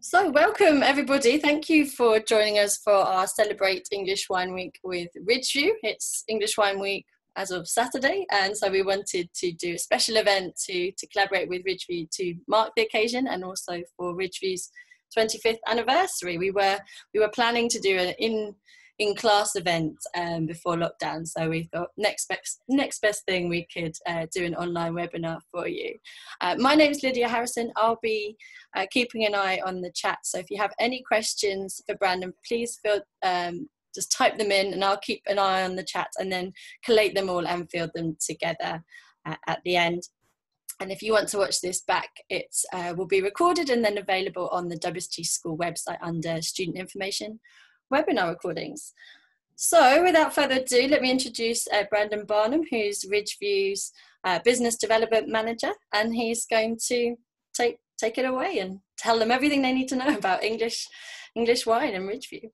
So welcome everybody. Thank you for joining us for our Celebrate English Wine Week with Ridgeview. It's English Wine Week as of Saturday, and so we wanted to do a special event to collaborate with Ridgeview to mark the occasion, and also for Ridgeview's 25th anniversary. We were planning to do an in-class event before lockdown, so we thought next best thing we could do an online webinar for you. My name is Lydia Harrison. I'll be keeping an eye on the chat, so if you have any questions for Brandon, please just type them in, and I'll keep an eye on the chat and then collate them all and field them together at the end. And if you want to watch this back, it will be recorded and then available on the WSG School website under Student Information Webinar Recordings. So without further ado, let me introduce Brandon Barnham, who's Ridgeview's Business Development Manager, and he's going to take it away and tell them everything they need to know about English wine and Ridgeview.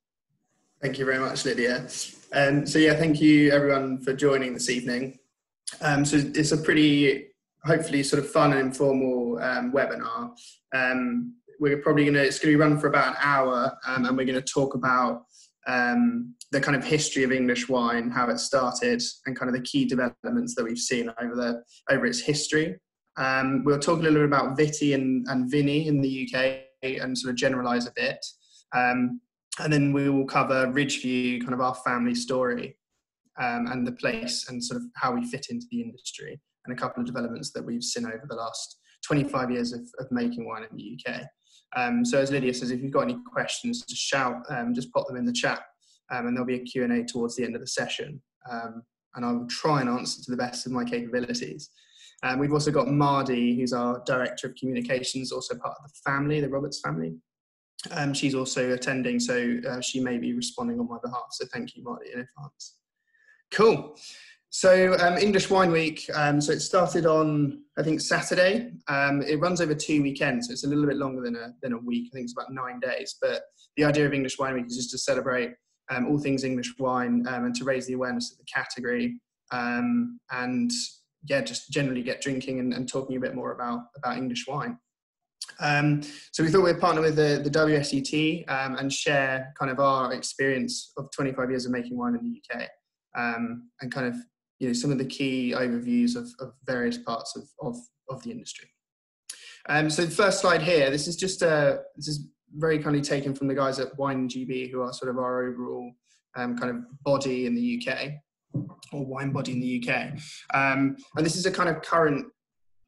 Thank you very much, Lydia. So yeah, thank you everyone for joining this evening. So it's a pretty, hopefully sort of fun and informal webinar. It's going to be run for about an hour, and we're going to talk about the kind of history of English wine, how it started, and kind of the key developments that we've seen over its history. We'll talk a little bit about Viti and Vinny in the UK and sort of generalise a bit. And then we will cover Ridgeview, kind of our family story, and the place and sort of how we fit into the industry, and a couple of developments that we've seen over the last 25 years of making wine in the UK. So as Lydia says, if you've got any questions, just shout, just pop them in the chat, and there'll be a Q&A towards the end of the session. And I will try and answer to the best of my capabilities. We've also got Mardi, who's our Director of Communications, also part of the family, the Roberts family. She's also attending, so she may be responding on my behalf. So thank you, Mardi, in advance. Cool. So English Wine Week, so it started on, I think, Saturday. It runs over 2 weekends, so it's a little bit longer than a week. I think it's about 9 days. But the idea of English Wine Week is just to celebrate all things English wine, and to raise the awareness of the category, and yeah, just generally get drinking and talking a bit more about English wine. So we thought we'd partner with the WSET and share kind of our experience of 25 years of making wine in the UK, and kind of, you know, some of the key overviews of various parts of the industry. So the first slide here, this is very kindly taken from the guys at Wine GB, who are sort of our overall kind of body in the UK, or wine body in the UK. And this is a kind of current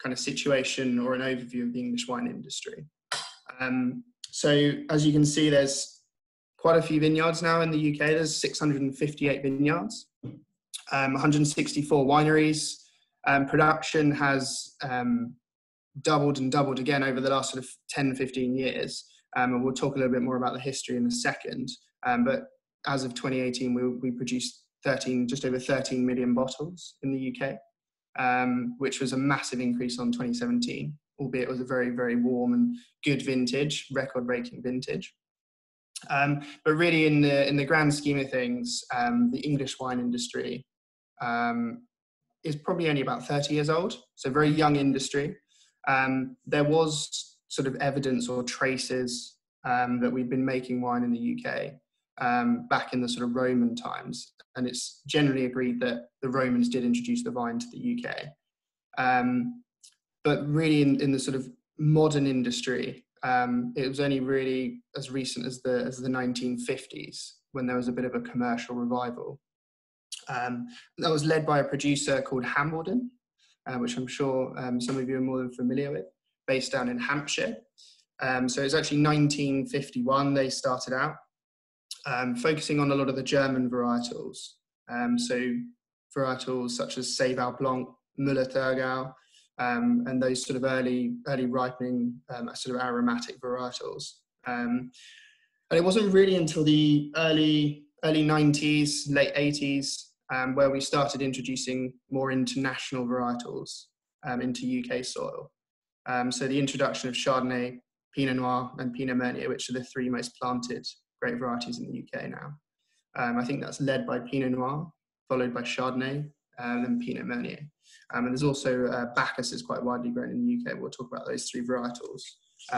kind of situation or an overview of the English wine industry. So as you can see, there's quite a few vineyards now in the UK. There's 658 vineyards, 164 wineries. Production has doubled and doubled again over the last sort of 10, 15 years. And we'll talk a little bit more about the history in a second. But as of 2018, we produced just over 13 million bottles in the UK. Which was a massive increase on 2017, albeit it was a very, very warm and good vintage, record-breaking vintage. But really, in the grand scheme of things, the English wine industry is probably only about 30 years old, so a very young industry. There was sort of evidence or traces that we'd been making wine in the UK back in the sort of Roman times, and it's generally agreed that the Romans did introduce the vine to the UK. But really in the sort of modern industry, it was only really as recent as the 1950s when there was a bit of a commercial revival. That was led by a producer called Hambledon, which I'm sure some of you are more than familiar with, based down in Hampshire. So it's actually 1951 they started out. Focusing on a lot of the German varietals. So varietals such as Seyval Blanc, Müller-Thurgau, and those sort of early ripening sort of aromatic varietals. And it wasn't really until the early 90s, late 80s, where we started introducing more international varietals into UK soil. So the introduction of Chardonnay, Pinot Noir, and Pinot Meunier, which are the three most planted grape varieties in the UK now. I think that's led by Pinot Noir, followed by Chardonnay, and then Pinot Meunier. And there's also Bacchus is quite widely grown in the UK. We'll talk about those three varietals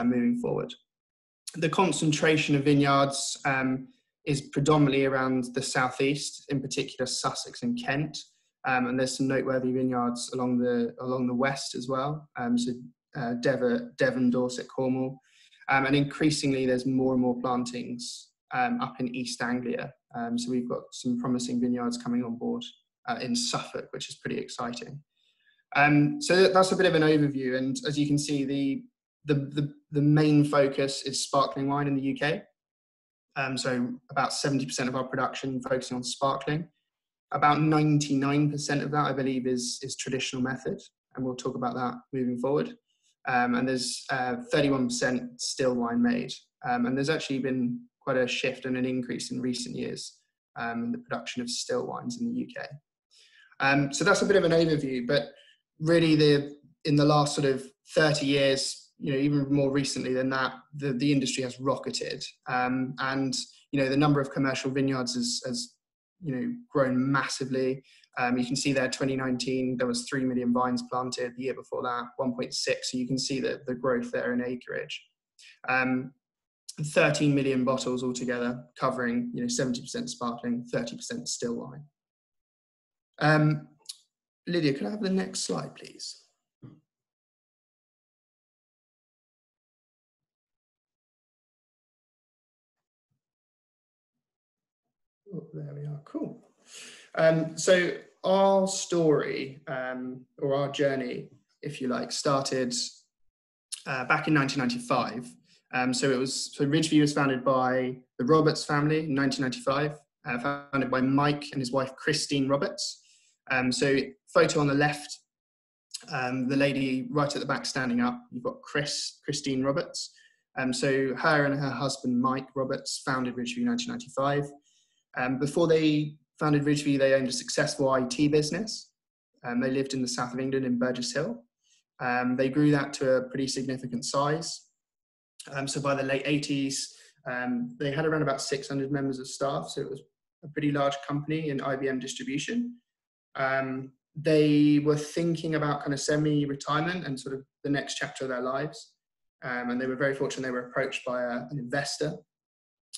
moving forward. The concentration of vineyards is predominantly around the southeast, in particular Sussex and Kent, and there's some noteworthy vineyards along the west as well. Devon, Dorset, Cornwall, and increasingly there's more and more plantings up in East Anglia. So we've got some promising vineyards coming on board in Suffolk, which is pretty exciting. So that's a bit of an overview, and as you can see, the main focus is sparkling wine in the UK. So about 70% of our production focusing on sparkling. About 99% of that, I believe, is traditional method, and we'll talk about that moving forward. And there's 31% still wine made, and there's actually been quite a shift and an increase in recent years in the production of still wines in the UK. So that's a bit of an overview, but really in the last sort of 30 years, even more recently than that, the industry has rocketed, and the number of commercial vineyards has grown massively. You can see there 2019 there was 3 million vines planted. The year before that 1.6, so you can see the growth there in acreage. 13 million bottles altogether, covering 70% sparkling, 30% still wine. Lydia, can I have the next slide, please? Oh, there we are, cool. So our story, or our journey, if you like, started back in 1995. So Ridgeview was founded by the Roberts family in 1995, founded by Mike and his wife Christine Roberts. So photo on the left, the lady right at the back standing up, you've got Christine Roberts. So her and her husband Mike Roberts founded Ridgeview in 1995. Before they founded Ridgeview, they owned a successful IT business. They lived in the south of England in Burgess Hill. They grew that to a pretty significant size. So by the late 80s, they had around about 600 members of staff. So it was a pretty large company in IBM distribution. They were thinking about kind of semi-retirement and sort of the next chapter of their lives. And they were very fortunate. They were approached by an investor.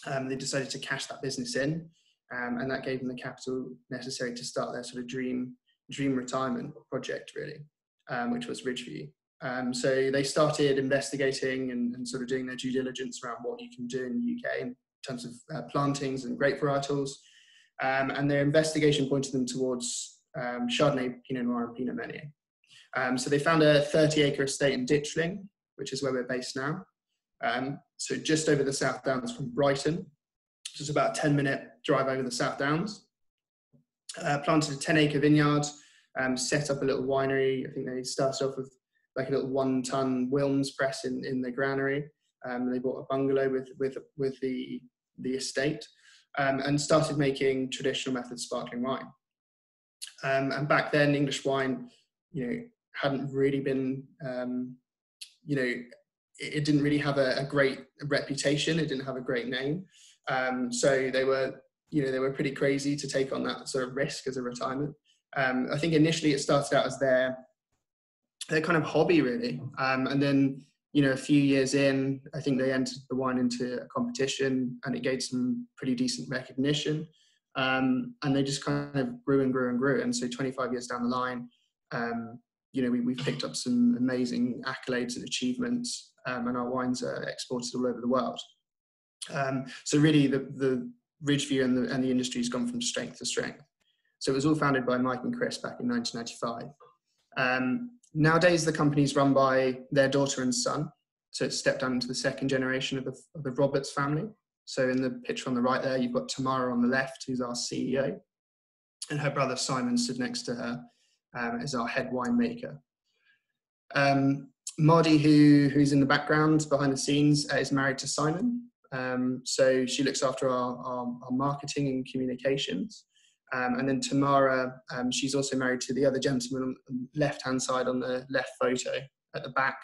They decided to cash that business in. And that gave them the capital necessary to start their sort of dream retirement project, really, which was Ridgeview. So they started investigating and sort of doing their due diligence around what you can do in the UK in terms of plantings and grape varietals. And their investigation pointed them towards Chardonnay, Pinot Noir, and Pinot Meunier. So they found a 30-acre estate in Ditchling, which is where we're based now. So just over the South Downs from Brighton. Just about a 10-minute drive over the South Downs. Planted a 10-acre vineyard, set up a little winery. I think they started off with like a little 1-ton Wilms press in the granary. They bought a bungalow with the estate, and started making traditional method sparkling wine. And back then, English wine, hadn't really been, it didn't really have a great reputation. It didn't have a great name. So they were pretty crazy to take on that sort of risk as a retirement. I think initially it started out as their kind of hobby, really. And then, a few years in, I think they entered the wine into a competition, and it gained some pretty decent recognition. And they just kind of grew and grew and grew. And so 25 years down the line, we've picked up some amazing accolades and achievements, and our wines are exported all over the world. So really the Ridgeview and the industry has gone from strength to strength. So it was all founded by Mike and Chris back in 1995. Nowadays, the company is run by their daughter and son. So it's stepped down into the second generation of the Roberts family. So in the picture on the right there, you've got Tamara on the left, who's our CEO. And her brother Simon stood next to her as our head winemaker. Mardi, who's in the background behind the scenes, is married to Simon. So she looks after our marketing and communications. And then Tamara, she's also married to the other gentleman on the left-hand side on the left photo at the back,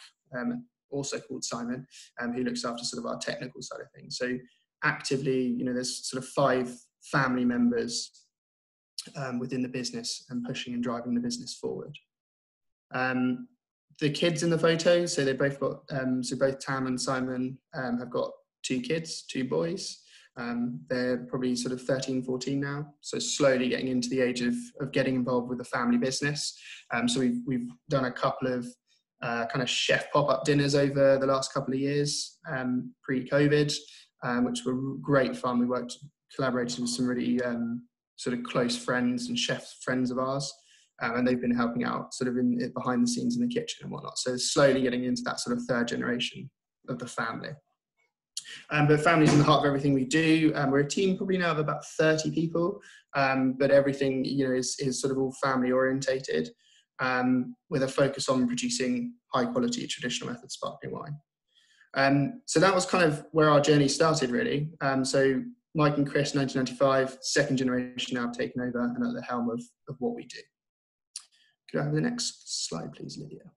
also called Simon, who looks after sort of our technical side of things. So actively, there's sort of 5 family members within the business and pushing and driving the business forward. The kids in the photo, so they both got, so both Tam and Simon have got 2 kids, 2 boys. They're probably sort of 13, 14 now, so slowly getting into the age of getting involved with the family business. So we've done a couple of kind of chef pop-up dinners over the last couple of years, pre-COVID, which were great fun. We collaborated with some really sort of close friends and chef friends of ours, and they've been helping out sort of behind the scenes in the kitchen and whatnot. So slowly getting into that sort of 3rd generation of the family. But family's in the heart of everything we do. We're a team probably now of about 30 people, but everything, you know, is sort of all family orientated, with a focus on producing high quality traditional method sparkling wine. So that was kind of where our journey started, really. So Mike and Chris, 1995, 2nd generation now, have taken over and at the helm of what we do. Could I have the next slide, please, Lydia?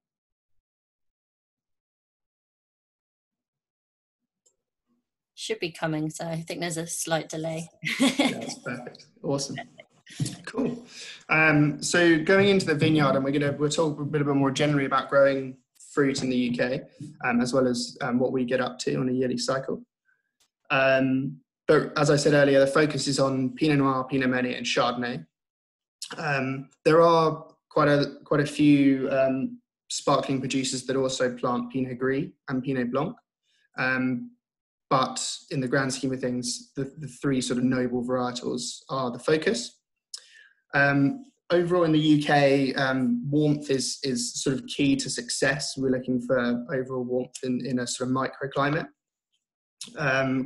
Should be coming, so I think there's a slight delay. Yeah, that's perfect. Awesome. Cool. So going into the vineyard, and we'll talk a bit more generally about growing fruit in the UK, as well as what we get up to on a yearly cycle. But as I said earlier, the focus is on Pinot Noir, Pinot Meunier, and Chardonnay. There are quite a few sparkling producers that also plant Pinot Gris and Pinot Blanc. But in the grand scheme of things, the 3 sort of noble varietals are the focus. Overall in the UK, warmth is sort of key to success. We're looking for overall warmth in a sort of microclimate,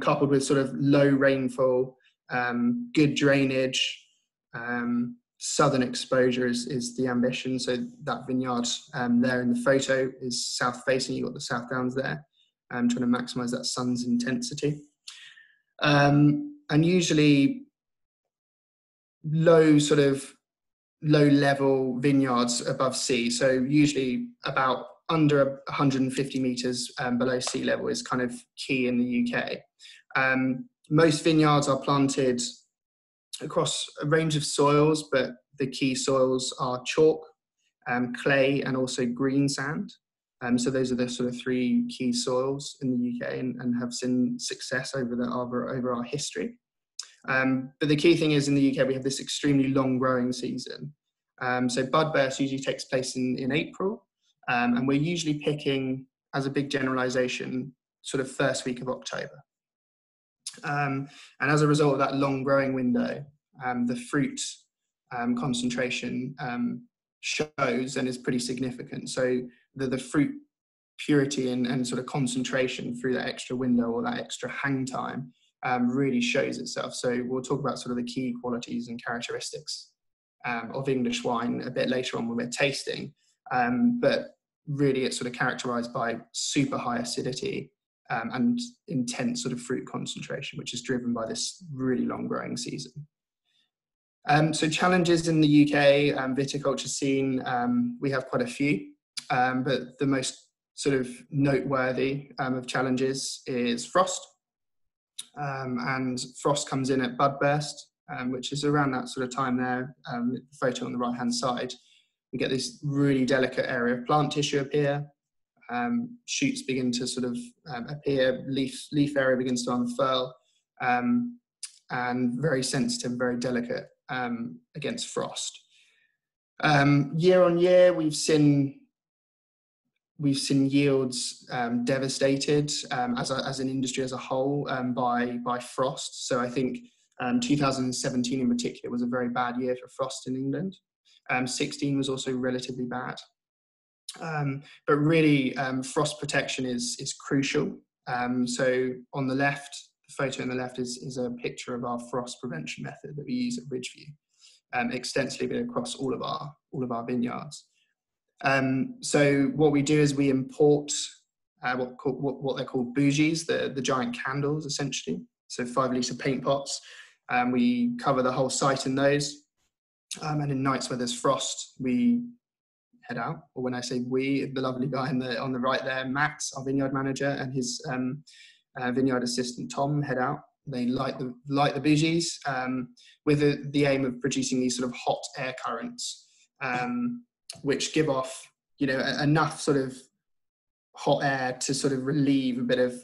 coupled with sort of low rainfall, good drainage, southern exposure is the ambition. So that vineyard there in the photo is south facing. You've got the South Downs there. Trying to maximise that sun's intensity, and usually low level vineyards above sea. So usually about under 150 metres below sea level is kind of key in the UK. Most vineyards are planted across a range of soils, but the key soils are chalk, clay, and also green sand. So those are the sort of 3 key soils in the UK, and have seen success over our history. But the key thing is in the UK we have this extremely long growing season. So bud burst usually takes place in April, and we're usually picking, as a big generalisation, sort of 1st week of October. And as a result of that long growing window, the fruit concentration shows and is pretty significant. So the fruit purity and sort of concentration through that extra window or that extra hang time really shows itself. So we'll talk about sort of the key qualities and characteristics of English wine a bit later on when we're tasting. But really it's sort of characterized by super high acidity and intense sort of fruit concentration, which is driven by this really long growing season. So challenges in the UK viticulture scene, we have quite a few, but the most sort of noteworthy of challenges is frost. And frost comes in at bud burst, which is around that sort of time there, the photo on the right hand side. We get this really delicate area of plant tissue appear, shoots begin to sort of appear, leaf area begins to unfurl, and very sensitive, very delicate against frost. Year on year, we've seen yields devastated as an industry as a whole by frost. So I think 2017 in particular was a very bad year for frost in England. 16 was also relatively bad. But really, frost protection is crucial. So on the left, the photo on the left is a picture of our frost prevention method that we use at Ridgeview, extensively across all of our vineyards. So what we do is we import what they're called bougies, the giant candles essentially. So 5-litre paint pots. We cover the whole site in those. And in nights where there's frost, we head out. Or when I say we, the lovely guy on the right there, Max, our vineyard manager, and his vineyard assistant Tom head out. They light the bougies with the aim of producing these sort of hot air currents, which give off, enough sort of hot air to sort of relieve a bit of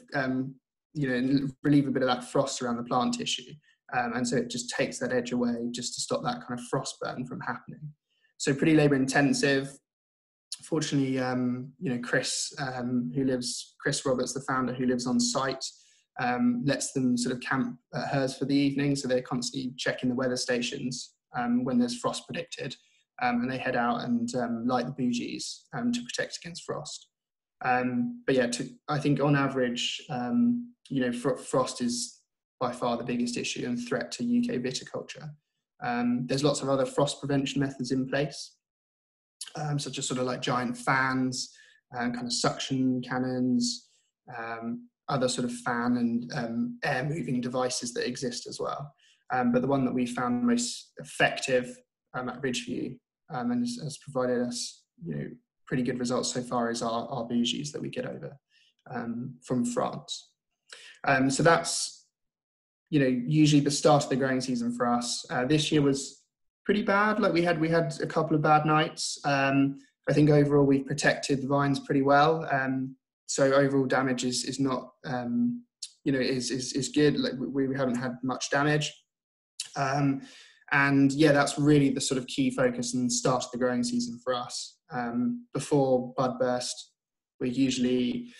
relieve a bit of that frost around the plant tissue. And so it just takes that edge away just to stop that kind of frost burn from happening. So pretty labour intensive. Fortunately, Chris Roberts, the founder, who lives on site, lets them sort of camp at hers for the evening. So they're constantly checking the weather stations when there's frost predicted. And they head out and light the bougies to protect against frost. But yeah, I think on average, frost is by far the biggest issue and threat to UK viticulture. There's lots of other frost prevention methods in place, such as sort of like giant fans, kind of suction cannons, other sort of fan and air moving devices that exist as well. But the one that we found most effective at Ridgeview and has provided us, pretty good results so far is our bougies that we get over from France. So that's, usually the start of the growing season for us. This year was pretty bad. Like we had a couple of bad nights. I think overall we've protected the vines pretty well. So overall damage is not, is good. Like we haven't had much damage. And yeah, that's really the sort of key focus and start of the growing season for us. Before bud burst, we're usually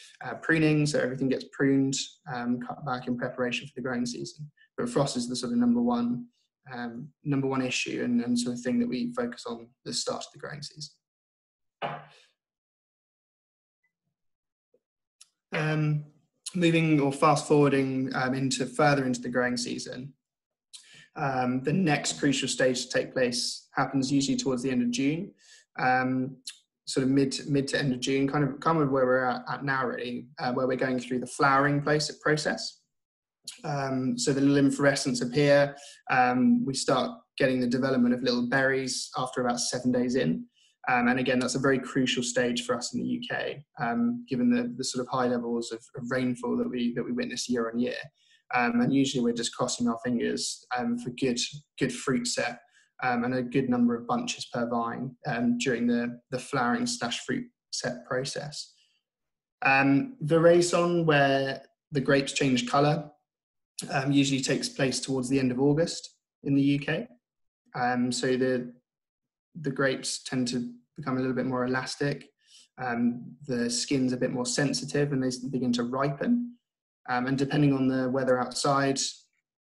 pruning, so everything gets pruned, cut back in preparation for the growing season. But frost is the sort of number one issue and sort of thing that we focus on the start of the growing season. Moving or fast forwarding further into the growing season. The next crucial stage to take place happens usually towards the end of June, sort of mid to end of June, kind of where we're at now, really, where we're going through the flowering process. So the little inflorescents appear. We start getting the development of little berries after about 7 days in. And again, that's a very crucial stage for us in the UK, given the sort of high levels of rainfall that we witness year on year. And usually we're just crossing our fingers for good fruit set and a good number of bunches per vine during the flowering / fruit set process. Veraison, where the grapes change colour, usually takes place towards the end of August in the UK. So the grapes tend to become a little bit more elastic. The skin's a bit more sensitive and they begin to ripen. And depending on the weather outside,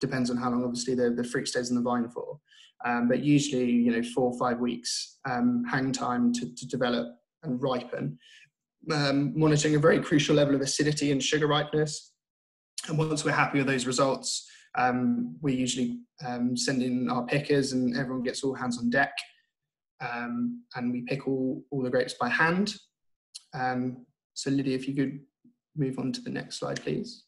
depends on how long obviously the fruit stays in the vine for. But usually, 4 or 5 weeks hang time to develop and ripen. Monitoring a very crucial level of acidity and sugar ripeness. And once we're happy with those results, we usually send in our pickers and everyone gets all hands on deck. And we pick all the grapes by hand. So Lydia, if you could move on to the next slide, please.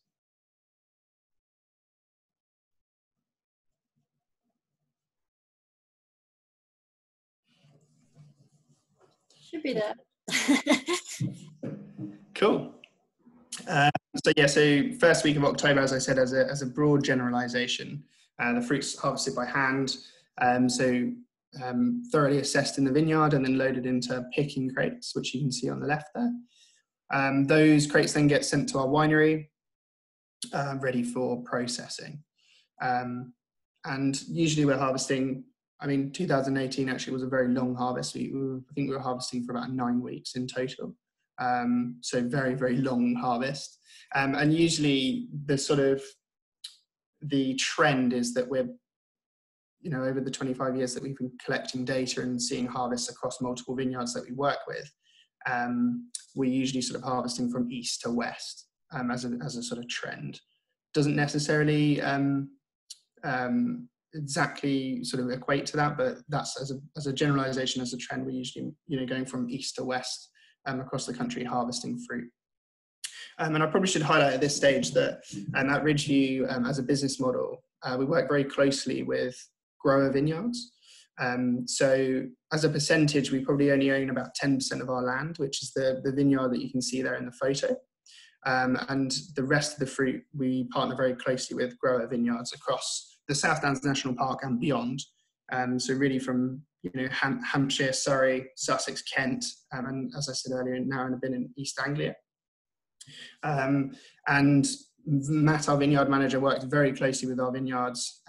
Should be there. Cool. So first week of October, as I said, as a broad generalization, the fruit's harvested by hand. Thoroughly assessed in the vineyard and then loaded into picking crates, which you can see on the left there. Those crates then get sent to our winery, ready for processing. And usually we're harvesting, 2018 actually was a very long harvest. I think we were harvesting for about 9 weeks in total. So very, very long harvest. And usually the trend is that we're, over the 25 years that we've been collecting data and seeing harvests across multiple vineyards that we work with, we're usually sort of harvesting from east to west as a sort of trend. Doesn't necessarily exactly sort of equate to that, but that's as a generalization, as a trend, we're usually going from east to west across the country harvesting fruit. And I probably should highlight at this stage that at Ridgeview, as a business model, we work very closely with grower vineyards. So as a percentage, we probably only own about 10% of our land, which is the vineyard that you can see there in the photo. And the rest of the fruit, we partner very closely with grower vineyards across the South Downs National Park and beyond. So really from Hampshire, Surrey, Sussex, Kent, and as I said earlier, now in a bit in East Anglia. And Matt, our vineyard manager, worked very closely with our vineyards,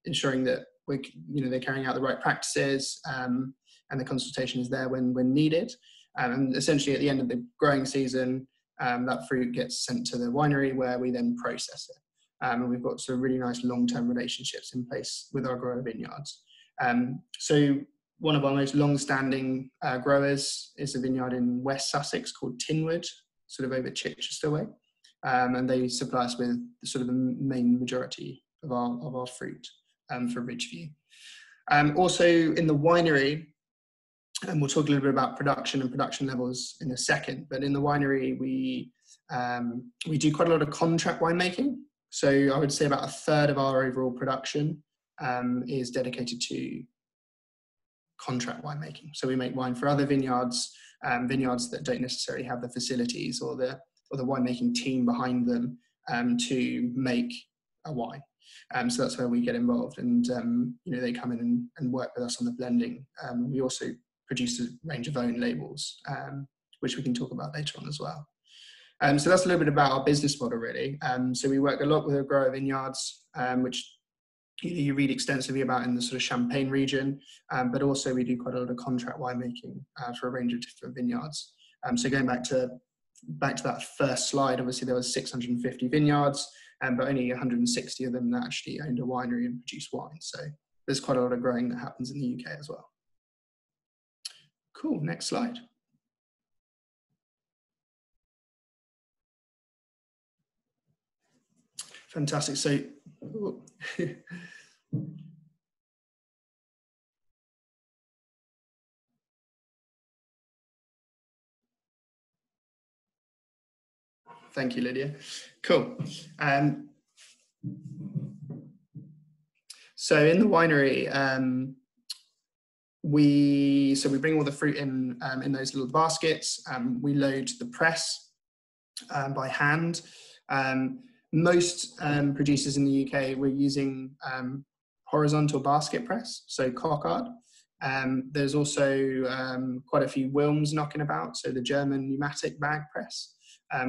ensuring that they're carrying out the right practices, and the consultation is there when needed. And essentially, at the end of the growing season, that fruit gets sent to the winery where we then process it. And we've got sort of really nice long-term relationships in place with our grower vineyards. So one of our most long-standing growers is a vineyard in West Sussex called Tinwood, sort of over Chichester way. And they supply us with sort of the main majority of our fruit for Ridgeview. Also in the winery, and we'll talk a little bit about production and production levels in a second, but in the winery we do quite a lot of contract winemaking. So I would say about a third of our overall production is dedicated to contract winemaking. So we make wine for other vineyards, vineyards that don't necessarily have the facilities or the winemaking team behind them to make a wine. So that's where we get involved, and they come in and work with us on the blending. We also produce a range of own labels, which we can talk about later on as well. So that's a little bit about our business model, really. So we work a lot with our grower vineyards, which you read extensively about in the sort of Champagne region, but also we do quite a lot of contract winemaking for a range of different vineyards. So going back to that first slide, obviously there was 650 vineyards, but only 160 of them that actually owned a winery and produced wine. So there's quite a lot of growing that happens in the UK as well. Cool, next slide. Fantastic. So, thank you, Lydia. Cool. So in the winery, we bring all the fruit in those little baskets. We load the press by hand. Most producers in the UK were using horizontal basket press, so cockard. There's also quite a few Wilms knocking about, so the German pneumatic bag press.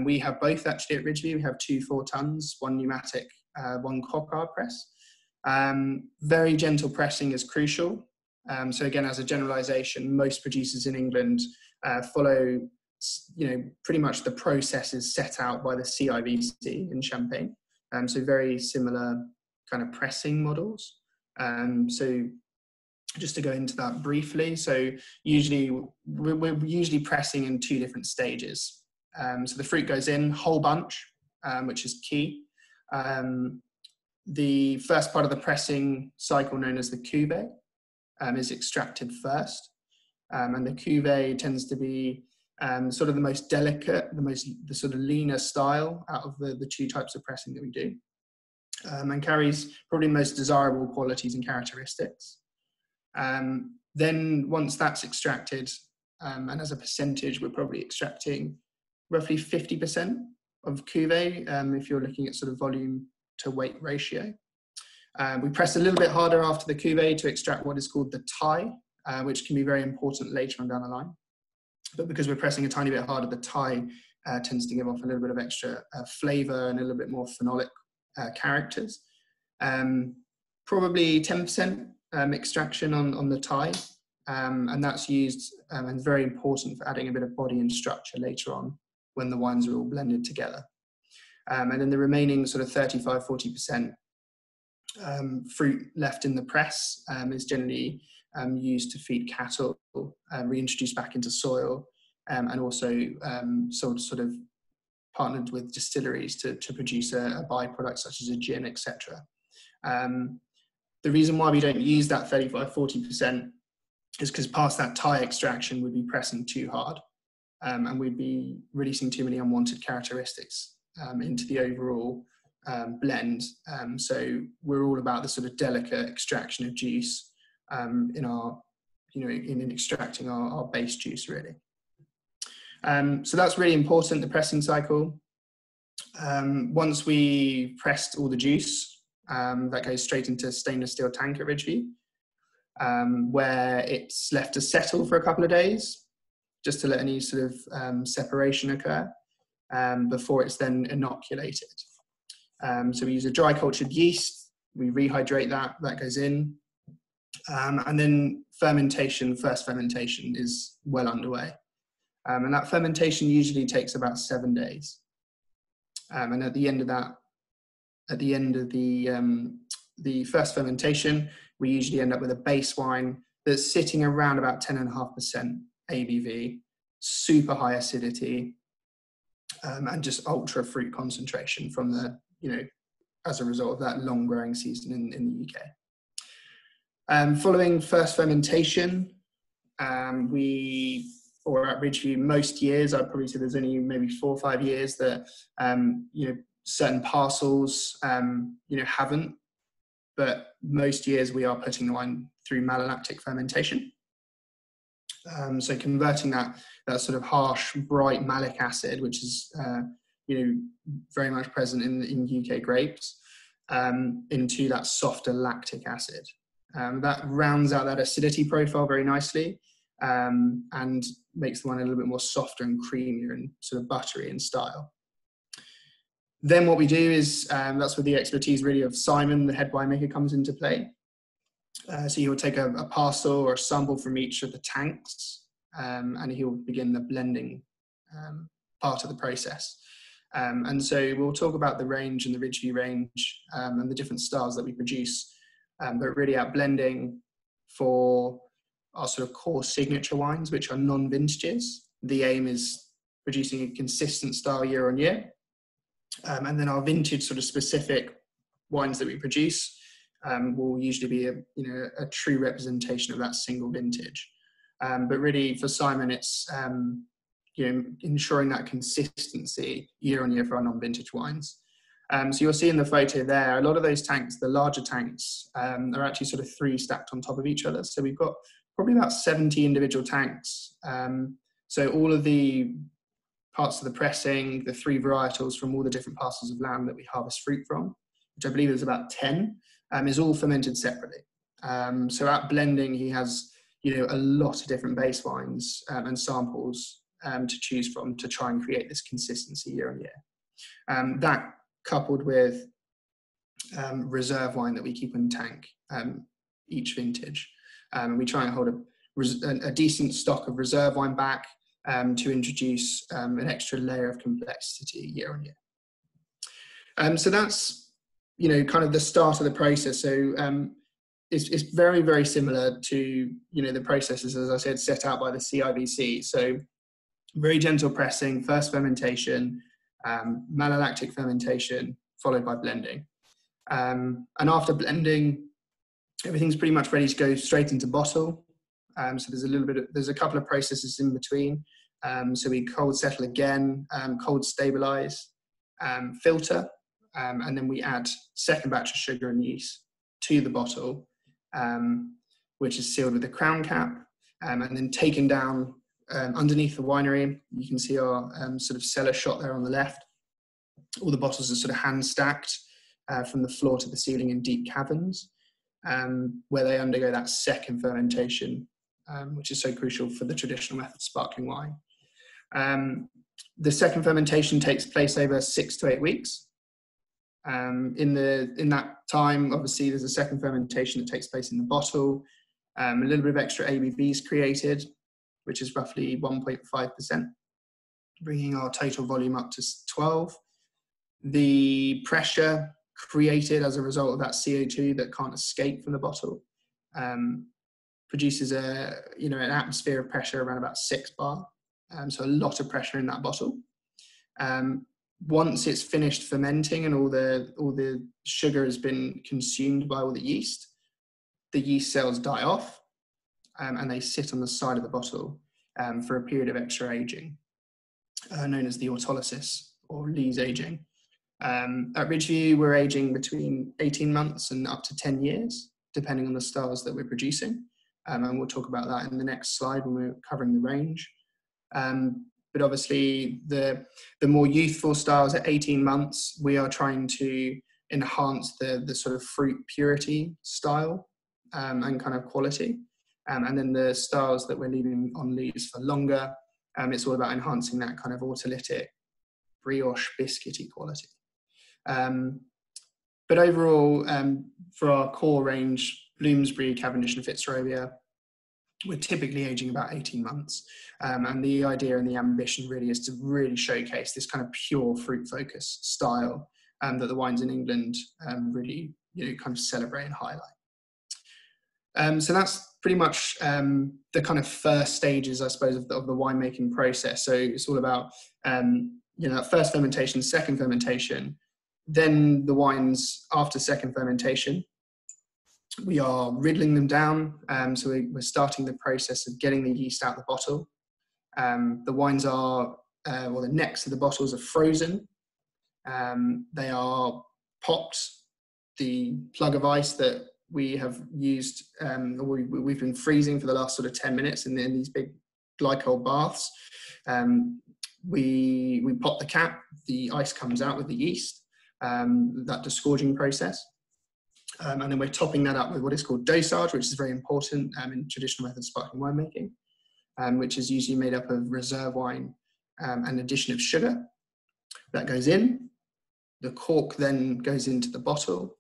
We have both actually at Ridgeview. We have 2 4 tons, one pneumatic, one cockard press. Very gentle pressing is crucial. So again, as a generalization, most producers in England follow, pretty much the processes set out by the CIVC in Champagne. So very similar kind of pressing models. So just to go into that briefly, so we're usually pressing in 2 different stages. So the fruit goes in whole bunch, which is key. The first part of the pressing cycle, known as the cuvee, is extracted first. And the cuvee tends to be sort of the most delicate, the sort of leaner style out of the 2 types of pressing that we do, and carries probably the most desirable qualities and characteristics. Then once that's extracted, and as a percentage, we're probably extracting roughly 50% of cuvee, if you're looking at sort of volume to weight ratio. We press a little bit harder after the cuvee to extract what is called the tie, which can be very important later on down the line. But because we're pressing a tiny bit harder, the tie tends to give off a little bit of extra flavour and a little bit more phenolic characters. Probably 10% extraction on the tie, and that's used and very important for adding a bit of body and structure later on when the wines are all blended together. And then the remaining sort of 35–40% fruit left in the press is generally used to feed cattle, reintroduced back into soil, and also sort of partnered with distilleries to produce a byproduct such as a gin, etc. The reason why we don't use that 35–40% is because past that tie extraction we'd be pressing too hard, and we'd be releasing too many unwanted characteristics into the overall blend. So we're all about the sort of delicate extraction of juice in extracting our base juice, really. So that's really important, the pressing cycle. Once we pressed all the juice, that goes straight into a stainless steel tank at Ridgeview, where it's left to settle for a couple of days, just to let any sort of separation occur, before it's then inoculated. So we use a dry cultured yeast, we rehydrate that goes in. And then first fermentation is well underway. And that fermentation usually takes about 7 days. And at the end of the first fermentation, we usually end up with a base wine that's sitting around about 10.5% ABV, super high acidity, and just ultra fruit concentration from the, as a result of that long growing season in the UK. Following first fermentation, or at Ridgeview, most years, I'd probably say there's only maybe 4 or 5 years that, certain parcels, haven't, but most years we are putting the wine through malolactic fermentation. So converting that sort of harsh, bright malic acid, which is, very much present in UK grapes, into that softer lactic acid. That rounds out that acidity profile very nicely, and makes the wine a little bit more softer and creamier and sort of buttery in style. Then what we do is, that's where the expertise really of Simon, the head winemaker, comes into play. So he will take a parcel or a sample from each of the tanks, and he will begin the blending part of the process. And so we'll talk about the range and the Ridgeview range, and the different styles that we produce, but really out blending for our sort of core signature wines, which are non-vintages. The aim is producing a consistent style year on year. And then our vintage sort of specific wines that we produce will usually be a true representation of that single vintage. But really for Simon, it's ensuring that consistency year on year for our non-vintage wines. So you'll see in the photo there, a lot of those tanks, the larger tanks, are actually sort of 3 stacked on top of each other. So we've got probably about 70 individual tanks. So all of the parts of the pressing, the 3 varietals from all the different parcels of land that we harvest fruit from, which I believe is about 10, is all fermented separately. So at blending, he has, a lot of different base wines and samples to choose from to try and create this consistency year on year. That coupled with reserve wine that we keep in tank each vintage. We try and hold a decent stock of reserve wine back to introduce an extra layer of complexity year on year. So that's, kind of the start of the process. So it's very, very similar to, the processes, as I said, set out by the CIBC. So very gentle pressing, first fermentation, malolactic fermentation, followed by blending. And after blending, everything's pretty much ready to go straight into bottle. So there's a couple of processes in between. So we cold settle again, cold stabilize, filter, and then we add second batch of sugar and yeast to the bottle, which is sealed with a crown cap, and then taken down underneath the winery. You can see our sort of cellar shot there on the left. All the bottles are sort of hand stacked from the floor to the ceiling in deep caverns, where they undergo that second fermentation, which is so crucial for the traditional method of sparkling wine. The second fermentation takes place over 6 to 8 weeks. In that time, obviously, there's a second fermentation that takes place in the bottle. A little bit of extra ABV is created, which is roughly 1.5%, bringing our total volume up to 12. The pressure created as a result of that CO2 that can't escape from the bottle produces an atmosphere of pressure around about 6 bar. So a lot of pressure in that bottle. Once it's finished fermenting and all the sugar has been consumed by all the yeast cells die off, and they sit on the side of the bottle for a period of extra aging, known as the autolysis or lees aging. At Ridgeview, we're aging between 18 months and up to 10 years, depending on the styles that we're producing. And we'll talk about that in the next slide when we're covering the range. But obviously, the more youthful styles at 18 months, we are trying to enhance the sort of fruit purity style and kind of quality. And then the styles that we're leaving on lees for longer, it's all about enhancing that kind of autolytic brioche biscuity quality. But overall, for our core range, Bloomsbury, Cavendish and Fitzrovia, we're typically aging about 18 months. And the idea and the ambition really is to really showcase this kind of pure fruit focus style that the wines in England really kind of celebrate and highlight. So that's pretty much the kind of first stages, I suppose, of the winemaking process. So it's all about first fermentation, second fermentation, then the wines after second fermentation. We are riddling them down, so we're starting the process of getting the yeast out of the bottle. The wines are, the necks of the bottles are frozen. They are popped. The plug of ice that we have used, we've been freezing for the last sort of 10 minutes in these big glycol baths. We pop the cap, the ice comes out with the yeast, that disgorging process. And then we're topping that up with what is called dosage, which is very important in traditional method sparkling winemaking, which is usually made up of reserve wine and addition of sugar. That goes in. The cork then goes into the bottle,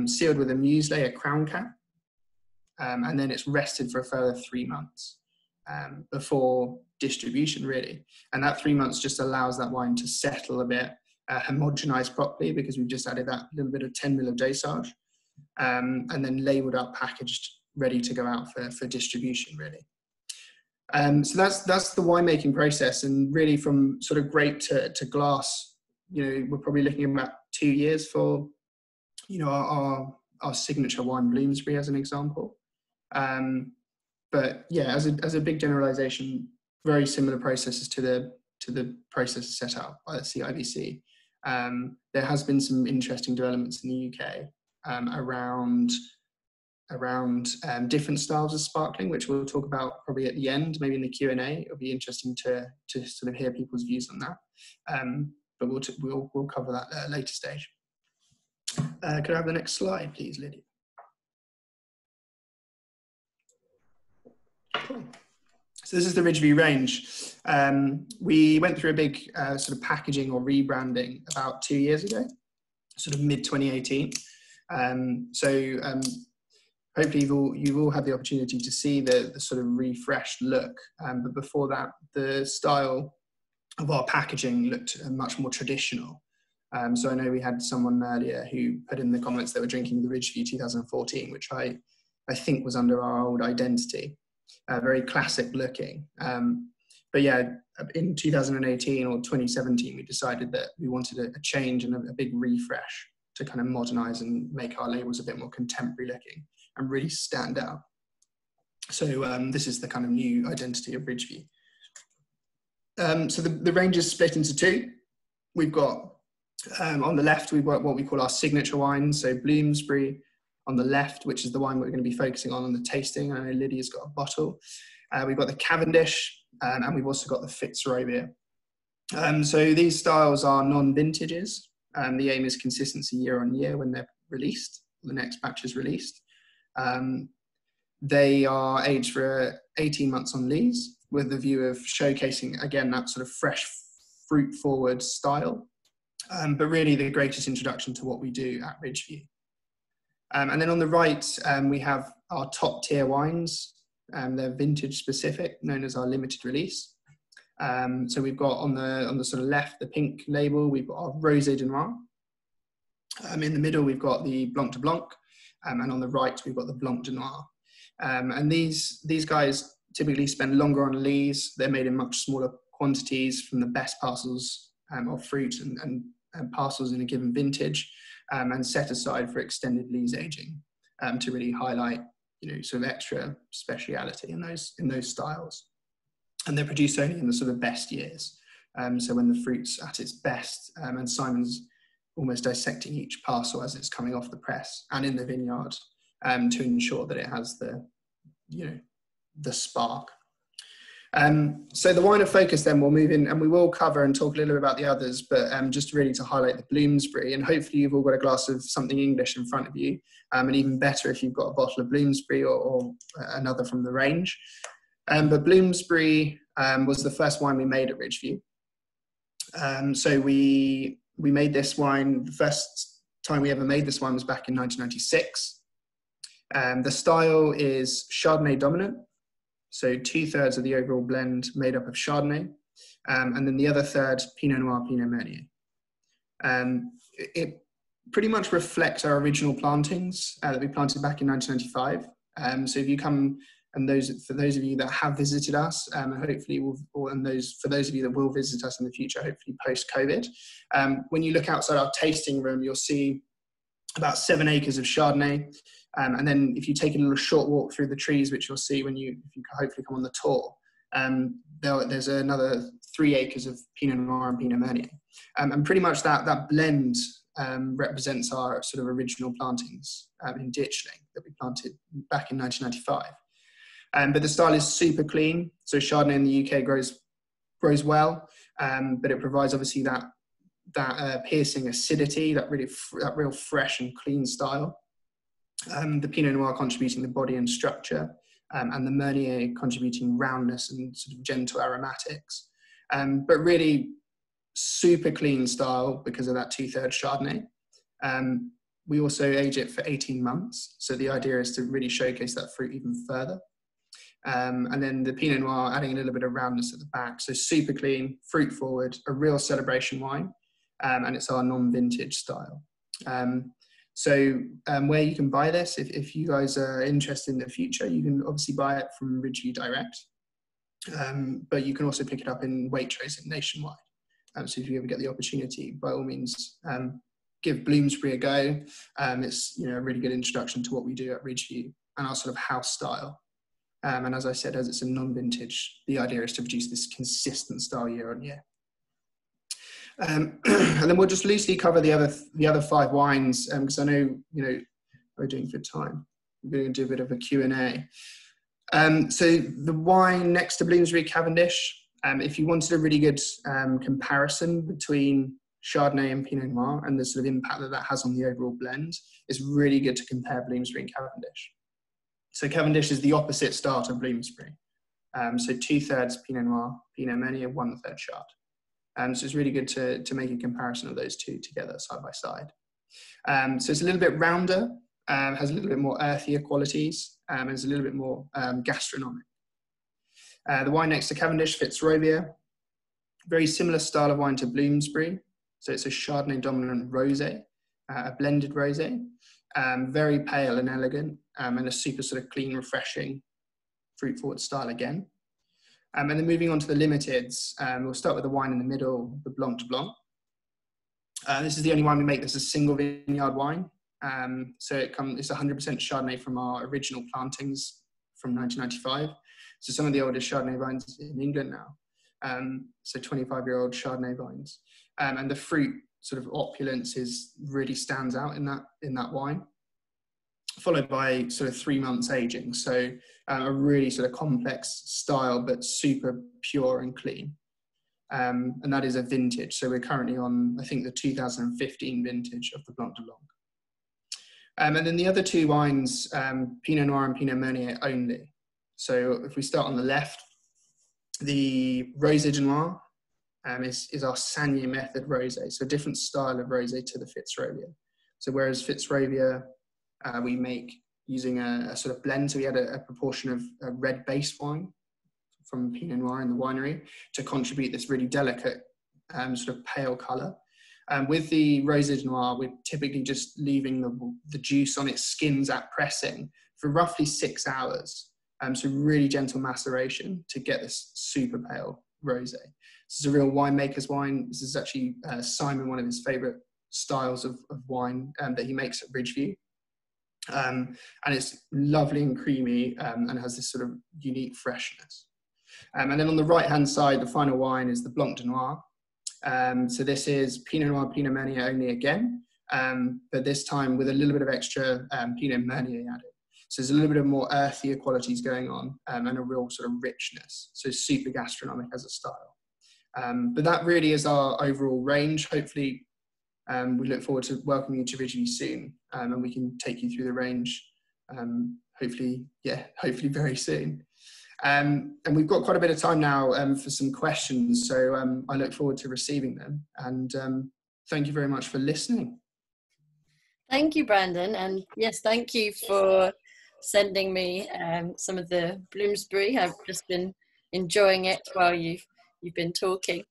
sealed with a muesli, a crown cap, and then it's rested for a further 3 months before distribution, really. And that 3 months just allows that wine to settle a bit, homogenize properly, because we've just added that little bit of 10 ml of dosage. And then labelled up, packaged, ready to go out for distribution, really. So that's the winemaking process, and really from sort of grape to glass, we're probably looking at about 2 years for, our signature wine Bloomsbury as an example. But yeah, as a big generalisation, very similar processes to the process set out by the CIVC. There has been some interesting developments in the UK. Around different styles of sparkling, which we'll talk about probably at the end, maybe in the Q&A. It'll be interesting to sort of hear people's views on that. But we'll cover that at a later stage. Could I have the next slide, please, Lydia? Cool. So this is the Ridgeview Range. We went through a big sort of packaging or rebranding about 2 years ago, sort of mid-2018. Hopefully you've all had the opportunity to see the sort of refreshed look, but before that, the style of our packaging looked much more traditional. So I know we had someone earlier who put in the comments they were drinking the Ridgeview 2014, which I think was under our old identity, very classic looking. But yeah, in 2018 or 2017, we decided that we wanted a change and a big refresh to kind of modernize and make our labels a bit more contemporary looking and really stand out. So this is the kind of new identity of Ridgeview. So the range is split into two. We've got, on the left, we've got what we call our signature wines. So Bloomsbury on the left, which is the wine we're going to be focusing on the tasting. I know Lydia's got a bottle. We've got the Cavendish, and we've also got the Fitzrovia. So these styles are non-vintages. The aim is consistency year on year when they're released, the next batch is released. They are aged for 18 months on lees with the view of showcasing, again, that sort of fresh fruit forward style, but really the greatest introduction to what we do at Ridgeview. And then on the right, we have our top tier wines. They're vintage specific, known as our limited release. So we've got on the sort of left, the pink label, we've got our Rosé de Noir. In the middle, we've got the Blanc de Blanc, and on the right, we've got the Blanc de Noir. And these guys typically spend longer on lees. They're made in much smaller quantities from the best parcels of fruit and parcels in a given vintage, and set aside for extended lees aging to really highlight, sort of extra speciality in those styles. And they're produced only in the sort of best years. So when the fruit's at its best, and Simon's almost dissecting each parcel as it's coming off the press and in the vineyard to ensure that it has the spark. So the wine of focus then will move in, and we will cover and talk a little bit about the others, but just really to highlight the Bloomsbury, and hopefully you've all got a glass of something English in front of you, and even better if you've got a bottle of Bloomsbury or another from the range. But Bloomsbury was the first wine we made at Ridgeview. So we we made this wine, the first time we ever made this wine was back in 1996. The style is Chardonnay dominant, so 2/3 of the overall blend made up of Chardonnay, and then the other third Pinot Noir, Pinot Meunier. It pretty much reflects our original plantings that we planted back in 1995. So if you come, and for those of you that have visited us, and hopefully for those of you that will visit us in the future, hopefully post-COVID, when you look outside our tasting room, you'll see about 7 acres of Chardonnay. And then if you take a little short walk through the trees, which you'll see if you hopefully come on the tour, there's another 3 acres of Pinot Noir and Pinot Meunier. And pretty much that blend represents our sort of original plantings in Ditchling that we planted back in 1995. But the style is super clean. So Chardonnay in the UK grows well, but it provides obviously that piercing acidity, that real fresh and clean style. The Pinot Noir contributing the body and structure, and the Meunier contributing roundness and sort of gentle aromatics. But really super clean style because of that 2/3 Chardonnay. We also age it for 18 months. So the idea is to really showcase that fruit even further. And then the Pinot Noir adding a little bit of roundness at the back. So super clean, fruit forward, a real celebration wine. And it's our non-vintage style. Where you can buy this, if you guys are interested in the future, you can obviously buy it from Ridgeview direct. But you can also pick it up in Waitrose and nationwide. So if you ever get the opportunity, by all means, give Bloomsbury a go. It's a really good introduction to what we do at Ridgeview and our sort of house style. And as I said, as it's a non-vintage, the idea is to produce this consistent style year on year. And then we'll just loosely cover the other 5 wines, because I know we're doing for time. We're going to do a bit of a Q&A. So the wine next to Bloomsbury Cavendish, if you wanted a really good comparison between Chardonnay and Pinot Noir and the sort of impact that has on the overall blend, it's really good to compare Bloomsbury and Cavendish. So Cavendish is the opposite style to Bloomsbury. So 2/3 Pinot Noir, Pinot Meunier, 1/3 Chard. So it's really good to make a comparison of those two together side by side. So it's a little bit rounder, has a little bit more earthier qualities, and is a little bit more gastronomic. The wine next to Cavendish, Fitzrovia, very similar style of wine to Bloomsbury. So it's a Chardonnay dominant rosé, a blended rosé, very pale and elegant, and a super sort of clean, refreshing, fruit forward style again. And then moving on to the limiteds, we'll start with the wine in the middle, the Blanc de Blanc. This is the only wine we make that's a single vineyard wine. So it's 100% Chardonnay from our original plantings from 1995. So some of the oldest Chardonnay vines in England now. So 25-year-old Chardonnay vines. And the fruit sort of opulence really stands out in that wine, followed by sort of 3 months aging. So a really sort of complex style, but super pure and clean. And that is a vintage. So we're currently on, I think, the 2015 vintage of the Blanc de Blanc. And then the other 2 wines, Pinot Noir and Pinot Meunier only. So if we start on the left, the Rosé de Noir is our Sanier method rosé. So a different style of rosé to the Fitzrovia. So whereas Fitzrovia, we make using a sort of blend. So we had a proportion of a red base wine from Pinot Noir in the winery to contribute this really delicate sort of pale colour. With the Rosé de Noir, we're typically just leaving the juice on its skins at pressing for roughly 6 hours. So really gentle maceration to get this super pale rosé. This is a real winemaker's wine. This is actually Simon, one of his favourite styles of wine that he makes at Ridgeview. And it's lovely and creamy and has this sort of unique freshness. And then on the right-hand side, the final wine is the Blanc de Noir. So this is Pinot Noir, Pinot Meunier only again, but this time with a little bit of extra Pinot Meunier added. So there's a little bit of more earthier qualities going on and a real sort of richness. So super gastronomic as a style. But that really is our overall range. Hopefully, we look forward to welcoming you to Ridgeview soon, and we can take you through the range, hopefully very soon. And we've got quite a bit of time now for some questions, so I look forward to receiving them. And thank you very much for listening. Thank you, Brandon. And yes, thank you for sending me some of the Bloomsbury. I've just been enjoying it while you've been talking.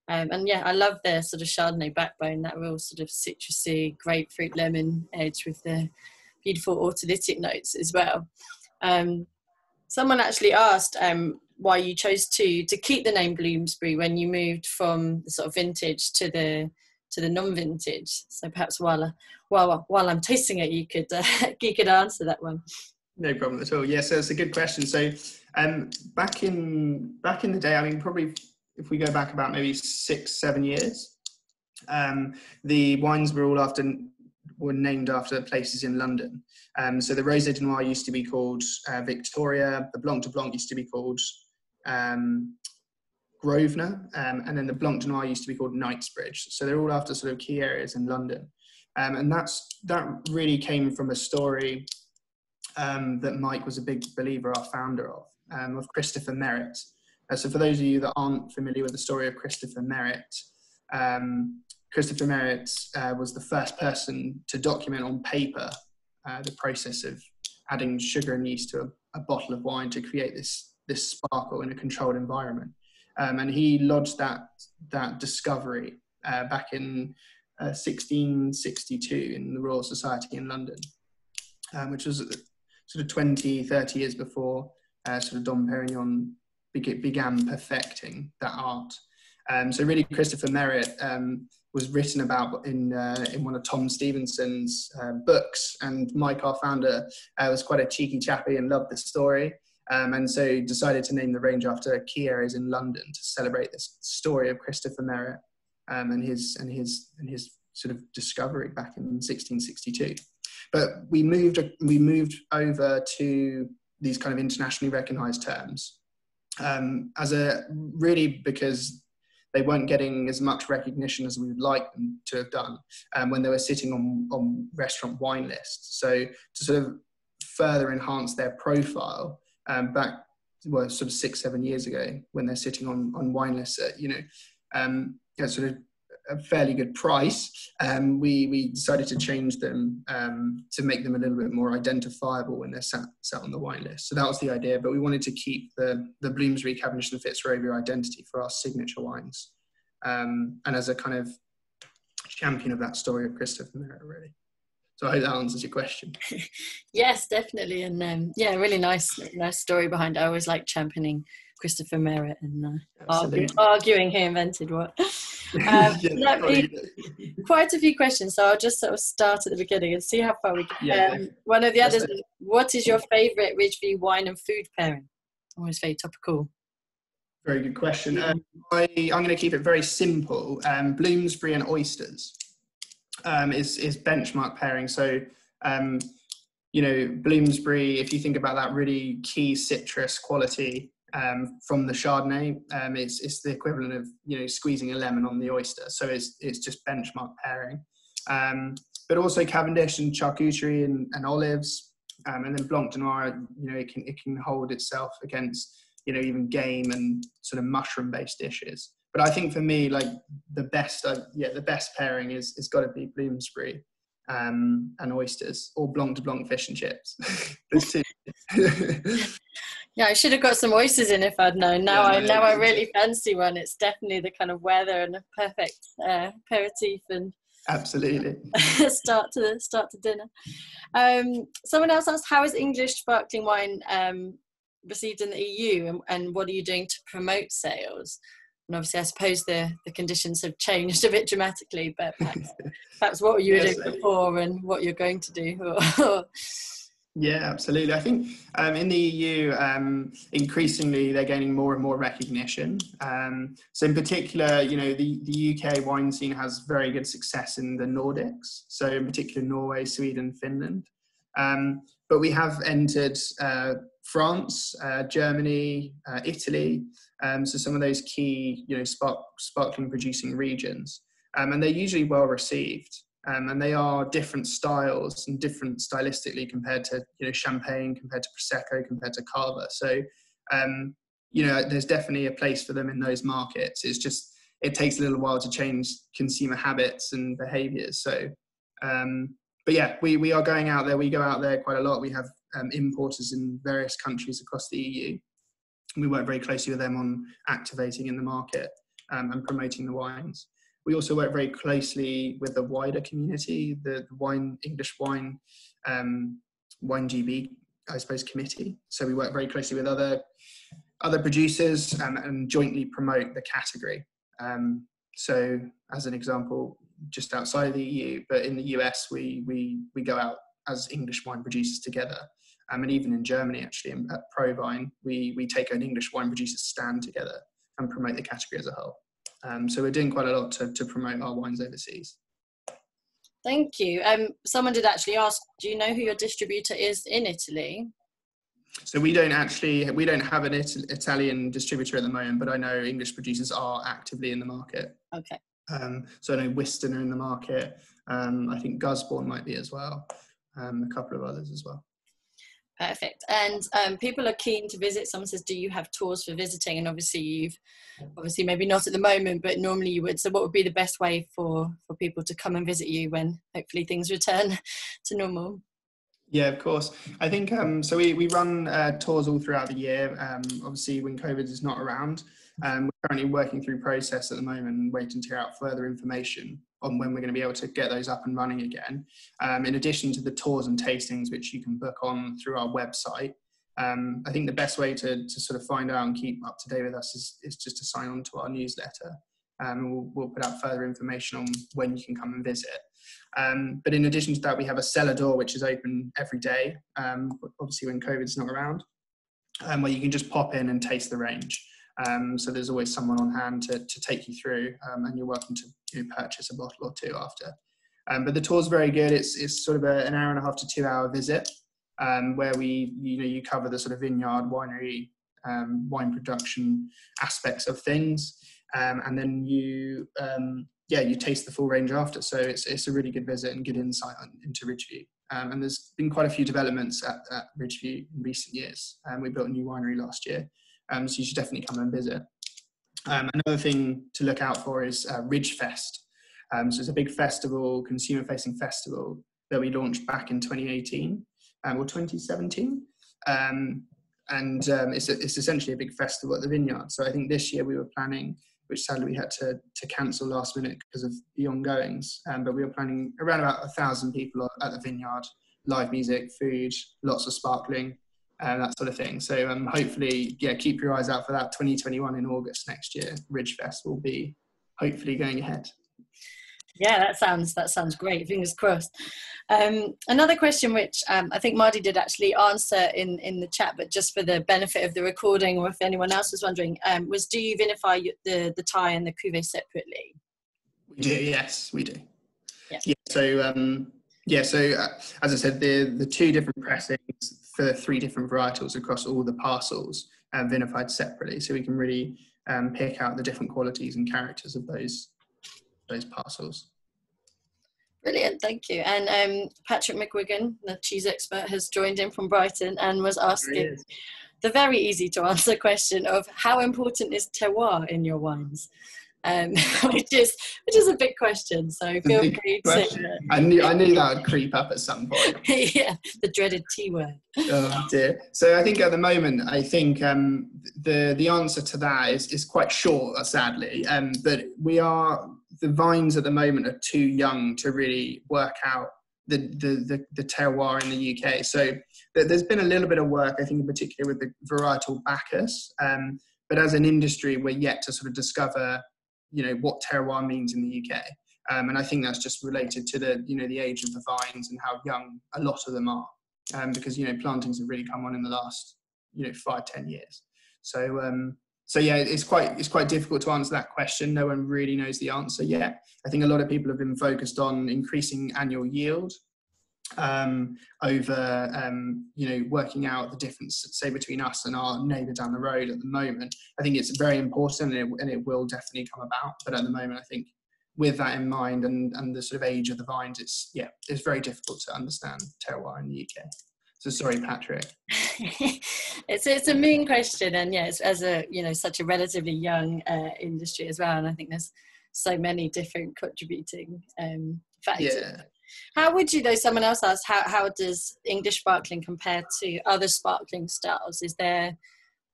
And yeah, I love their sort of Chardonnay backbone, that real sort of citrusy, grapefruit, lemon edge with the beautiful autolytic notes as well. Someone actually asked why you chose to keep the name Bloomsbury when you moved from the sort of vintage to the non-vintage. So perhaps while I'm tasting it, you could answer that one. No problem at all. Yeah, so it's a good question. So back in the day, I mean, probably if we go back about maybe 6-7 years, the wines were named after places in London. So the Rosé de Noir used to be called Victoria. The Blanc de Blanc used to be called Grosvenor, and then the Blanc de Noir used to be called Knightsbridge. So they're all after sort of key areas in London. And that really came from a story that Mike was a big believer, our founder of Christopher Merritt. So for those of you that aren't familiar with the story of Christopher Merritt, Christopher Merritt was the first person to document on paper the process of adding sugar and yeast to a bottle of wine to create this sparkle in a controlled environment. And he lodged that discovery back in 1662 in the Royal Society in London, which was sort of 20-30 years before sort of Dom Perignon began perfecting that art. So really Christopher Merritt was written about in one of Tom Stevenson's books, and Mike, our founder, was quite a cheeky chappy and loved the story. And so decided to name the range after key areas in London to celebrate this story of Christopher Merritt and his sort of discovery back in 1662. But we moved over to these kind of internationally recognised terms because they weren't getting as much recognition as we would like them to have done when they were sitting on restaurant wine lists. So to sort of further enhance their profile, sort of 6-7 years ago, when they're sitting on wine lists at sort of a fairly good price, we decided to change them to make them a little bit more identifiable when they're sat on the wine list. So that was the idea, but we wanted to keep the Bloomsbury, Cavendish and Fitzrovia identity for our signature wines, and as a kind of champion of that story of Christopher Merritt, really. So I hope that answers your question. Yes, definitely. And really nice story behind it. I always like championing Christopher Merritt and arguing who invented what. Quite a few questions, so I'll just sort of start at the beginning and see how far we get. One of the others is, what is your favourite Ridgeview wine and food pairing? Always very topical. Very good question. I'm going to keep it very simple. Bloomsbury and oysters is benchmark pairing. So, Bloomsbury, if you think about that really key citrus quality from the Chardonnay, it's the equivalent of squeezing a lemon on the oyster. So it's just benchmark pairing. But also Cavendish and charcuterie and olives, and then Blanc de Noir. It can hold itself against even game and sort of mushroom based dishes. But I think for me, like the best pairing is got to be Bloomsbury and oysters, or Blanc de Blanc fish and chips. There's two. Yeah, I should have got some oysters in if I'd known. Now I really fancy one. It's definitely the kind of weather and a perfect aperitif and absolutely start to dinner. Someone else asked, how is English sparkling wine received in the EU, and what are you doing to promote sales? And obviously, I suppose the conditions have changed a bit dramatically, but perhaps what you were doing before and what you're going to do. Yeah, absolutely. I think in the EU, increasingly they're gaining more and more recognition. So in particular, the UK wine scene has very good success in the Nordics. So in particular, Norway, Sweden, Finland. But we have entered France, Germany, Italy. So some of those key, sparkling producing regions, and they're usually well received. And they are different styles and different stylistically compared to champagne, compared to prosecco, compared to cava. So there's definitely a place for them in those markets. It's just it takes a little while to change consumer habits and behaviours. So, but yeah, we are going out there. We go out there quite a lot. We have importers in various countries across the EU. We work very closely with them on activating in the market and promoting the wines. We also work very closely with the wider community, the English wine GB, I suppose, committee. So we work very closely with other producers and jointly promote the category. So as an example, just outside of the EU, but in the US, we go out as English wine producers together. And even in Germany, actually, at ProVine, we take an English wine producers stand together and promote the category as a whole. So we're doing quite a lot to promote our wines overseas. Thank you. Someone did actually ask, do you know who your distributor is in Italy? So we don't have an Italian distributor at the moment, but I know English producers are actively in the market. Okay. So I know Whiston are in the market. I think Gusbourne might be as well. A couple of others as well. Perfect. And people are keen to visit. Someone says, do you have tours for visiting? And obviously maybe not at the moment, but normally you would. So what would be the best way for people to come and visit you when hopefully things return to normal? Yeah, of course. I think, so we run tours all throughout the year. Obviously when COVID is not around, we're currently working through process at the moment and waiting to hear out further information on when we're going to be able to get those up and running again. In addition to the tours and tastings, which you can book on through our website. I think the best way to sort of find out and keep up to date with us is just to sign on to our newsletter. We'll put out further information on when you can come and visit. But in addition to that, we have a cellar door, which is open every day, obviously when COVID's not around, where you can just pop in and taste the range. So there's always someone on hand to take you through, and you're welcome to purchase a bottle or two after. But the tour's very good. It's sort of an hour and a half to 2 hour visit, where you cover the sort of vineyard, winery, wine production aspects of things, and then you taste the full range after. So it's a really good visit and good insight into Ridgeview. And there's been quite a few developments at Ridgeview in recent years. We built a new winery last year. So you should definitely come and visit. Another thing to look out for is Ridgefest. So it's a big festival, consumer-facing festival that we launched back in 2018 or 2017. It's essentially a big festival at the vineyard. So I think this year we were planning, which sadly we had to cancel last minute because of the ongoings, but we were planning around about 1,000 people at the vineyard, live music, food, lots of sparkling, that sort of thing. So hopefully, keep your eyes out for that. 2021 in August next year, Ridgefest will be hopefully going ahead. Yeah, that sounds great. Fingers crossed. Another question, which I think Mardi did actually answer in the chat, but just for the benefit of the recording, or if anyone else was wondering, was do you vinify the Thai and the Cuvée separately? We do, yes, we do. Yeah. So as I said, the two different pressings for 3 different varietals across all the parcels vinified separately, so we can really pick out the different qualities and characters of those parcels. Brilliant, thank you. And Patrick McGuigan, the cheese expert, has joined in from Brighton and was asking the very easy to answer question of how important is terroir in your wines, which is a big question. So feel free to. I knew that would creep up at some point. Yeah, the dreaded T word. Oh dear. So I think at the moment, the answer to that is quite short, sadly. But the vines at the moment are too young to really work out the terroir in the UK. So there's been a little bit of work, I think, in particular with the varietal Bacchus. But as an industry, we're yet to sort of discover, what terroir means in the UK. And I think that's just related to the age of the vines and how young a lot of them are. Because, plantings have really come on in the last, 5-10 years. So yeah, it's quite difficult to answer that question. No one really knows the answer yet. I think a lot of people have been focused on increasing annual yield over, working out the difference, say, between us and our neighbour down the road at the moment. I think it's very important and it will definitely come about. But at the moment, I think with that in mind and the sort of age of the vines, it's very difficult to understand terroir in the UK. So sorry, Patrick. It's a mean question, and yes, as a such a relatively young industry as well, and I think there's so many different contributing factors. Yeah. How would you, though, someone else asked, how does English sparkling compare to other sparkling styles? Is there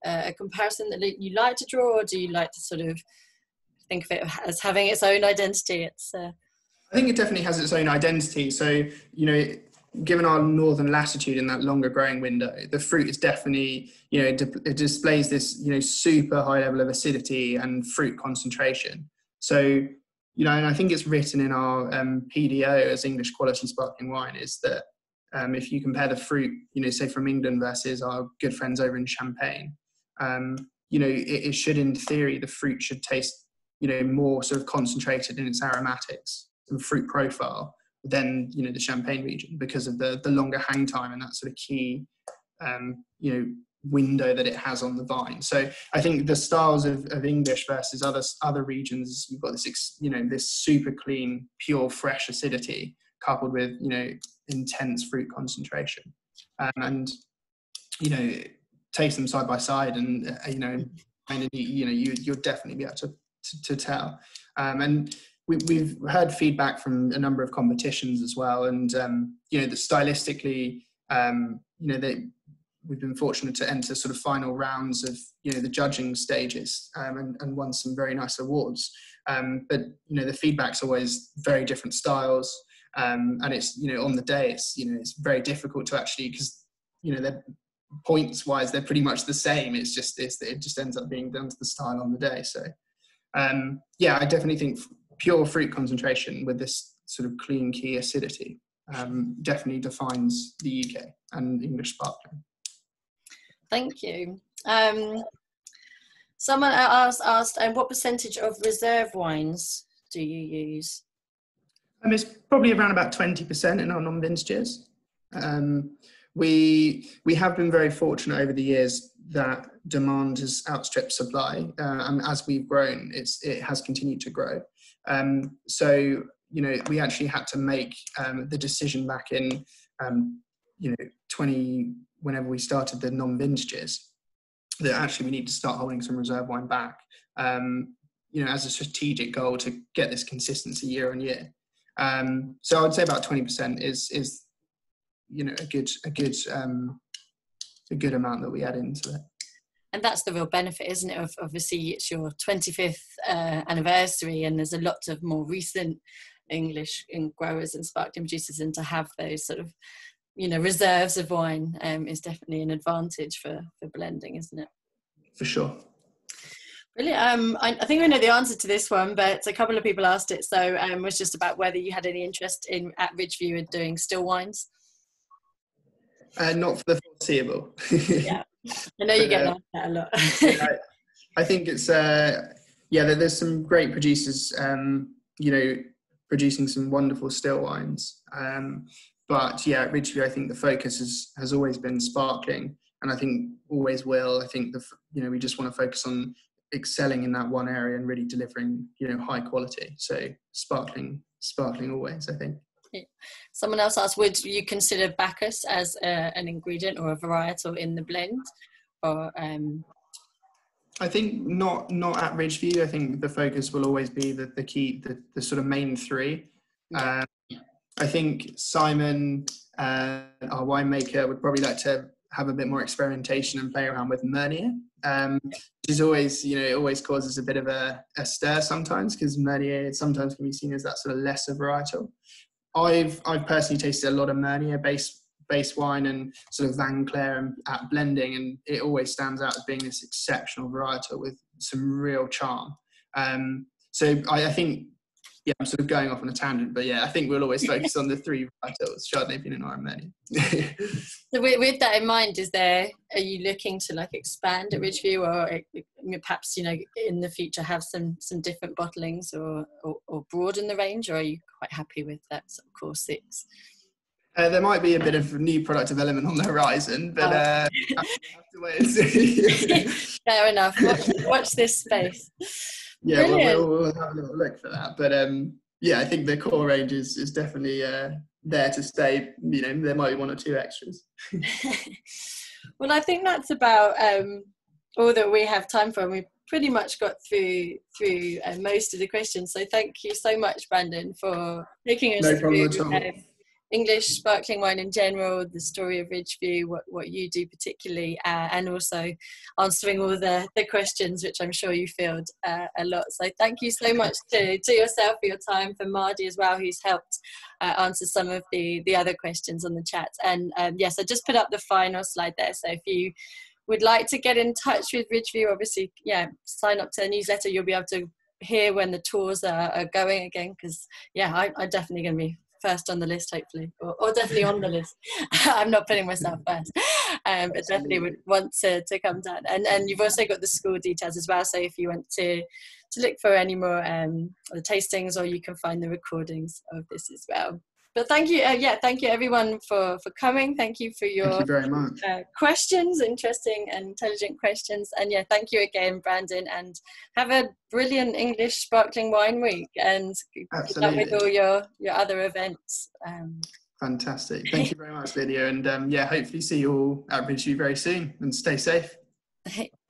a comparison that you like to draw, or do you like to sort of think of it as having its own identity? I think it definitely has its own identity. So, given our northern latitude in that longer growing window, the fruit is definitely, it displays this, super high level of acidity and fruit concentration. So, and I think it's written in our PDO as English quality sparkling wine, is that if you compare the fruit, say from England versus our good friends over in Champagne, it should, in theory, the fruit should taste, more sort of concentrated in its aromatics and fruit profile than the Champagne region, because of the longer hang time and that sort of key window that it has on the vine. So I think the styles of English versus other regions, you've got this this super clean, pure, fresh acidity coupled with intense fruit concentration, and taste them side by side, and you'll definitely be able to tell, and we've heard feedback from a number of competitions as well, and that stylistically, we've been fortunate to enter sort of final rounds of the judging stages, and won some very nice awards. But the feedback's always very different styles, and it's on the day it's very difficult to actually, because they're points wise they're pretty much the same. It just ends up being down to the style on the day. So I definitely think pure fruit concentration with this sort of clean key acidity definitely defines the UK and English sparkling. Thank you. Someone asked what percentage of reserve wines do you use? It's probably around about 20% in our non-vintages. We have been very fortunate over the years that demand has outstripped supply, and as we've grown, it has continued to grow. So we actually had to make the decision back in 20, whenever we started the non-vintages, that actually we need to start holding some reserve wine back, as a strategic goal to get this consistency year on year. So I would say about 20% is a good amount that we add into it. And that's the real benefit, isn't it? Of obviously, it's your 25th anniversary, and there's a lot of more recent English growers and sparkling producers, and to have those sort of, reserves of wine is definitely an advantage for blending, isn't it? For sure. Brilliant. I think we know the answer to this one, but a couple of people asked it. So it was just about whether you had any interest at Ridgeview in doing still wines. Not for the foreseeable. Yeah. I know you get asked that a lot. I think it's there's some great producers producing some wonderful still wines, but at Ridgeview I think the focus has always been sparkling, and I think always will. I think we just want to focus on excelling in that one area and really delivering high quality. So sparkling always, I think. Someone else asked, would you consider Bacchus as an ingredient or a varietal in the blend? Or I think not at Ridgeview. I think the focus will always be the key, the sort of main three. I think Simon, our winemaker, would probably like to have a bit more experimentation and play around with Meunier, which is always, it always causes a bit of a stir sometimes, because Meunier sometimes can be seen as that sort of lesser varietal. I've personally tasted a lot of Meunier base wine and sort of Van Clair at blending, and it always stands out as being this exceptional varietal with some real charm. So I think, I'm sort of going off on a tangent, but I think we'll always focus on the three varietals: Chardonnay, Pinot, Noir, and Meunier. So with that in mind, are you looking to expand at Ridgeview, or perhaps in the future have some different bottlings, or broaden the range, or are you quite happy with that sort of core six? There might be a bit of new product development on the horizon, but I have to wait and see. Fair enough. Watch this space. Yeah, we'll have a little look for that. But yeah, I think the core range is definitely there to stay. You know, there might be one or two extras. Well, I think that's about all that we have time for. We pretty much got through most of the questions. So thank you so much, Brandon, for taking us through English sparkling wine in general, the story of Ridgeview, what you do particularly, and also answering all the questions, which I'm sure you field a lot. So thank you so much to yourself for your time, for Mardi as well, who's helped answer some of the other questions on the chat. And yes, I just put up the final slide there. So if you would like to get in touch with Ridgeview, obviously, yeah, sign up to the newsletter. You'll be able to hear when the tours are going again, because yeah, I'm definitely going to be first on the list, hopefully, or definitely on the list. I'm not putting myself first, but definitely would want to come down. And you've also got the school details as well, so if you want to look for any more the tastings, or you can find the recordings of this as well. But thank you, thank you everyone for coming. Thank you for your thank you very much. Questions, interesting and intelligent questions. And yeah, thank you again, Brandon, and have a brilliant English sparkling wine week, and good luck with all your other events. Fantastic. Thank you very much, Lydia. And yeah, hopefully see you all at Ridgeview very soon, and stay safe.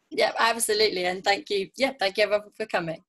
Yeah, absolutely. And thank you. Yeah, thank you everyone for coming.